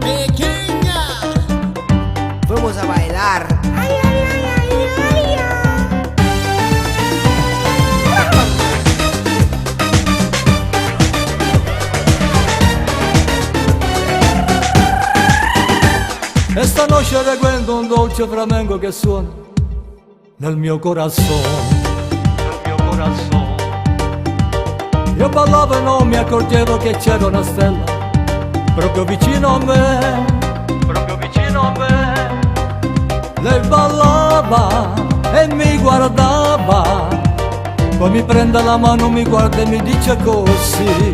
Pequeña, Vamos a bailar. Ay, ay, ay, ay, ay, Esta noce recuerdo un dolce flamenco che suona nel mio corazon. Io ballavo e non mi accorgevo che c'era una stella proprio vicino a me, Lei ballava e mi guardava, poi mi prende la mano, mi guarda e mi dice così: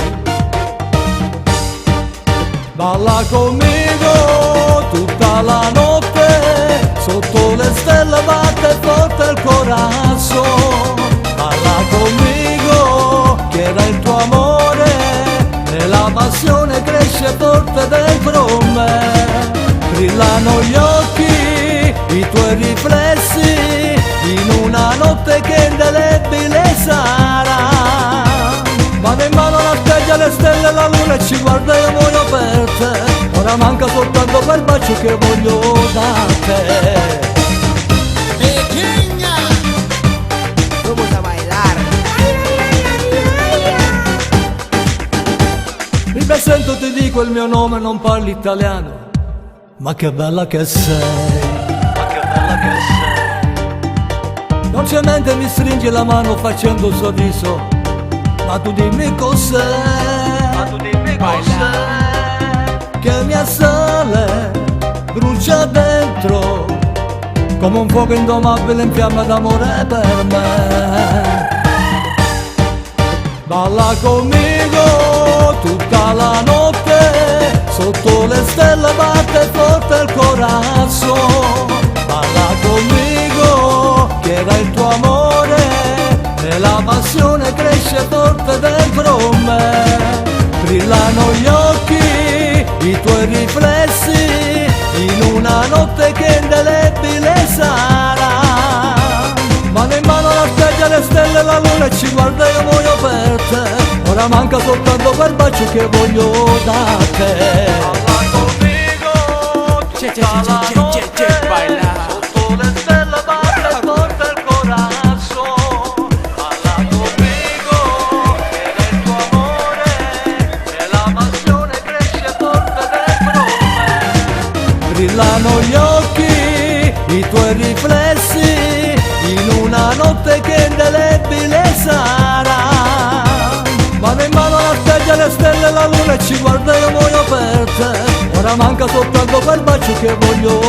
balla conmigo tutta la notte, sotto le stelle batte forte il corazon. Balla conmigo, che era il tuo amore, e la passione cresce forte dentro me. Brillano gli occhi, i tuoi riflessi, in una notte che indelebile sarà. Mano in mano la specchia, le stelle e la luna, e ci guarda e io muoio per te. Ora manca soltanto quel bacio che voglio da te. pequeña, Vamos a bailar. Mi presento, ti dico il mio nome, non parli italiano, ma che bella che sei. Dolcemente mi stringi la mano facendo un sorriso, ma tu dimmi cos'è, che mi assale, brucia dentro, come un fuoco indomabile in fiamma d'amore per me. Balla conmigo tutta la notte, sotto le stelle batte forte il corazon. Balla conmigo, che era il tuo amore, e la passione cresce forte dentro me. Brillano gli occhi, i tuoi riflessi, in una notte che indelebile sarà. Mano in mano la specchia, le stelle e la luna, e ci guarda e io muoio per te. Ora manca soltanto quel bacio che voglio da te. Balla conmigo tutta la notte, baila. sotto le stelle batte forte il corazon. Balla conmigo, che era il tuo amore, e la passione cresce forte dentro me. Brillano gli occhi, i tuoi riflessi, in una notte che indelebile sarà. Mano in mano la specchia, le stelle e la luna, e ci guarda e io muoio per te. Ora manca soltanto quel bacio che voglio